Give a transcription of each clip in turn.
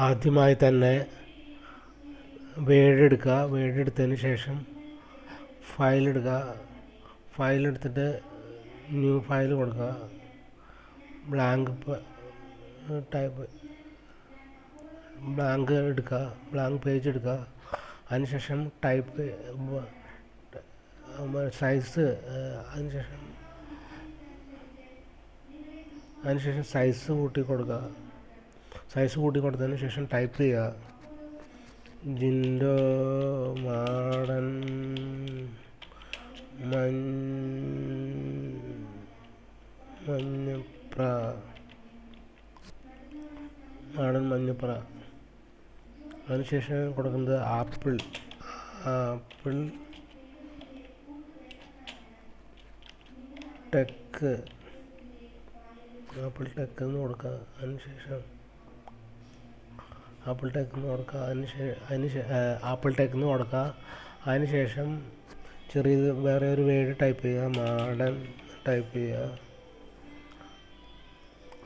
ആദ്യമായി തന്നെ വേഡ് എടുക്കുക. വേഡ് എടുത്തതിന് ശേഷം ഫയലെടുക്കുക. ഫയലെടുത്തിട്ട് ന്യൂ ഫയൽ കൊടുക്കുക. ബ്ലാങ്ക് എടുക്കുക, ബ്ലാങ്ക് പേജ് എടുക്കുക. അതിനുശേഷം ടൈപ്പ് സൈസ് അതിനുശേഷം സൈസ് കൂട്ടി കൊടുക്കുക. സൈസ് കൂട്ടി കൊടുത്തതിന് ശേഷം ടൈപ്പ് ചെയ്യുക ജിൻഡോ മാടൻ മഞ്ഞപ്ര. അതിനുശേഷം കൊടുക്കുന്നത് ആപ്പിൾ ടെക്ക് എന്ന് കൊടുക്കുക. അതിനുശേഷം ആപ്പിൾ ടെക്ക് എന്ന് കൊടുക്കുക. അതിനുശേഷം ചെറിയത് വേറെ ഒരു വേർഡ് ടൈപ്പ് ചെയ്യുക, മാടൻ ടൈപ്പ് ചെയ്യുക.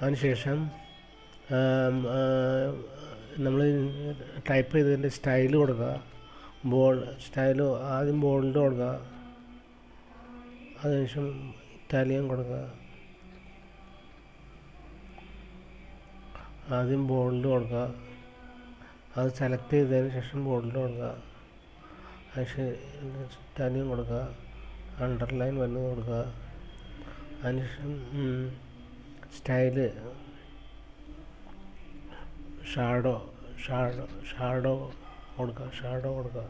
അതിനുശേഷം നമ്മൾ ടൈപ്പ് ചെയ്തതിൻ്റെ സ്റ്റൈൽ കൊടുക്കുക. സ്റ്റൈൽ ആദ്യം ബോൾഡ് കൊടുക്കുക. അതിനുശേഷം ഇറ്റാലിയൻ കൊടുക്കുക. ആദ്യം ബോൾഡ് കൊടുക്കുക. അത് സെലക്ട് ചെയ്തതിന് ശേഷം ബോൾഡ് കൊടുക്കുക. അതിനുശേഷം ഇറ്റാലിയൻ കൊടുക്കുക. അണ്ടർലൈൻ വന്ന് കൊടുക്കുക. അതിനുശേഷം സ്റ്റൈല് ഷാഡോ കൊടുക്കുക. ഷാഡോ കൊടുത്തു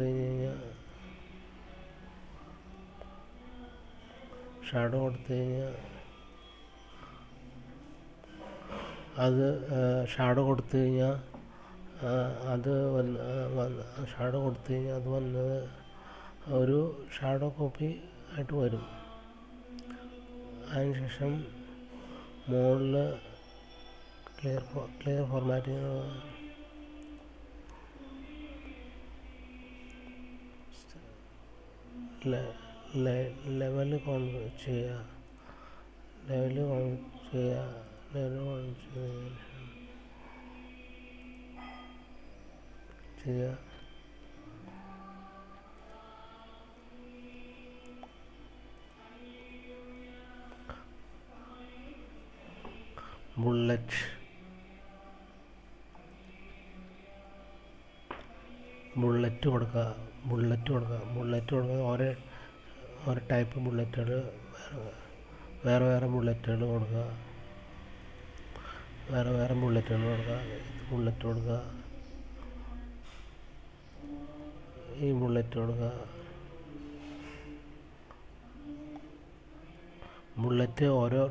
കഴിഞ്ഞാൽ അത് വന്നത് ഒരു ഷാഡോ കോപ്പി ആയിട്ട് വരും. അതിനുശേഷം മുകളിൽ ക്ലിയർ ഫോർമാറ്റിംഗ് ലെവൽ ചെയ്യുക. ബുള്ളറ്റ് കൊടുക്കുക. ഓരോ ടൈപ്പ് ബുള്ളറ്റുകൾ വേറെ ബുള്ളറ്റുകൾ കൊടുക്കുക. ഈ ബുള്ളറ്റ് കൊടുക്കുക. ബുള്ളറ്റ് ഓരോ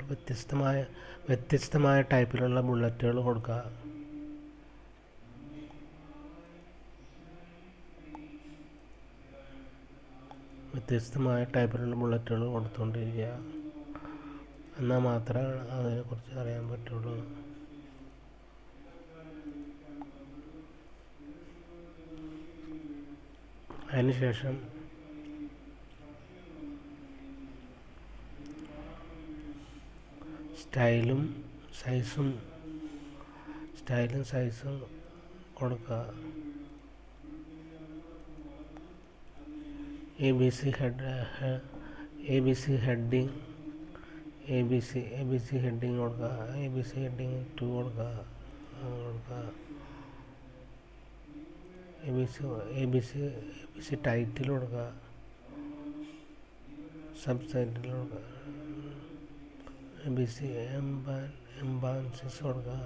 വ്യത്യസ്തമായ ടൈപ്പിലുള്ള ബുള്ളറ്റുകൾ കൊടുക്കുക. വ്യത്യസ്തമായ ടൈപ്പിലുള്ള ബുള്ളറ്റുകൾ കൊടുത്തുകൊണ്ടിരിക്കുക. എന്നാൽ മാത്രമേ അതിനെക്കുറിച്ച് അറിയാൻ പറ്റുള്ളൂ. അതിനുശേഷം സ്റ്റൈലും സൈസും കൊടുക്കുക. ABC ഹെഡിങ് കൊടുക്കുക. ABC ഹെഡിങ് 2 കൊടുക്കുക. ABC ടൈറ്റിൽ കൊടുക്കുക. സബ് ടൈറ്റിൽ കൊടുക്കുക. ABC എംബാൻസിസ് കൊടുക്കുക.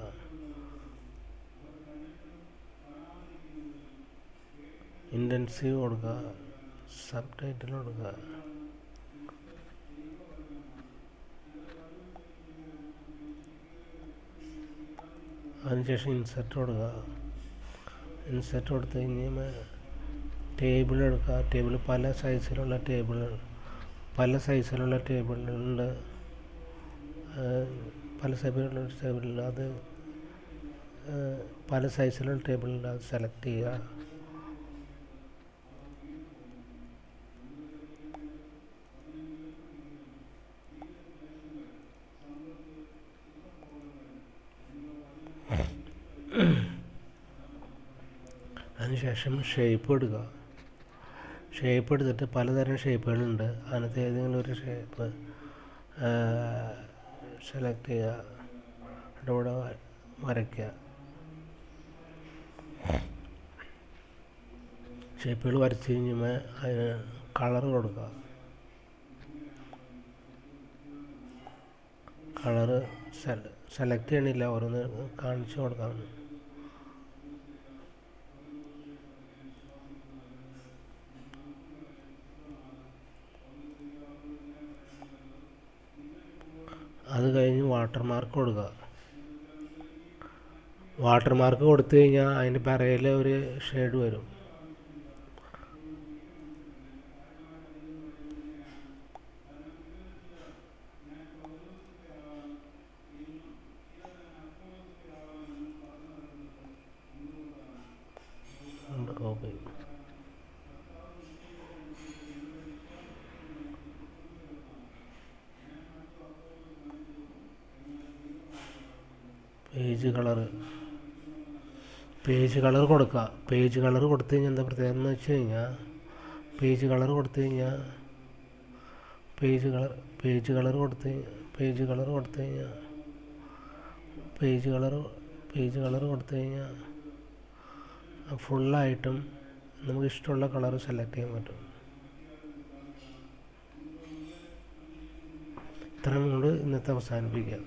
ഇൻറ്റൻസീവ് കൊടുക്കുക. സബ് ടൈറ്റിൽ കൊടുക്കുക. അതിനുശേഷം ഇൻസെർട്ട് കൊടുക്കുക. കൊടുത്തു കഴിഞ്ഞാൽ ടേബിൾ എടുക്കുക. പല സൈസിലുള്ള ടേബിളുണ്ട്. അത് പല സൈസിലുള്ള ടേബിളുണ്ട്. അത് സെലക്ട് ചെയ്യുക. അതിനുശേഷം ഷേപ്പ് എടുക്കുക. ഷേപ്പ് എടുത്തിട്ട് പലതരം ഷേപ്പുകളുണ്ട്. അതിനകത്ത് ഏതെങ്കിലും ഒരു ഷേപ്പ് സെലക്ട് ചെയ്യുക, ഇവിടെ വരയ്ക്കുക. ഷേപ്പുകൾ വരച്ച് കഴിയുമ്പോൾ അതിന് കളർ കൊടുക്കുക. കളറ് സെലക്ട് ചെയ്യണില്ല, ഓരോന്ന് കാണിച്ചു കൊടുക്കാം. അത് കഴിഞ്ഞ് വാട്ടർമാർക്ക് കൊടുക്കുക. വാട്ടർമാർക്ക് കൊടുത്തു കഴിഞ്ഞാൽ അതിൻ്റെ പിറകിൽ ഒരു ഷെയ്ഡ് വരും. കോപ്പി പേജ് കളർ കൊടുക്കുക. പേജ് കളർ കൊടുത്തു കഴിഞ്ഞാൽ എന്താ പ്രത്യേകത എന്ന് വെച്ച് കഴിഞ്ഞാൽ, പേജ് കളർ കൊടുത്തു കഴിഞ്ഞാൽ പേജ് കളർ കൊടുത്തു കഴിഞ്ഞാൽ ഫുള്ളായിട്ടും നമുക്ക് ഇഷ്ടമുള്ള കളർ സെലക്ട് ചെയ്യാൻ പറ്റും. ഇത്രയും കൊണ്ട് ഇന്നത്തെ അവസാനിപ്പിക്കാം.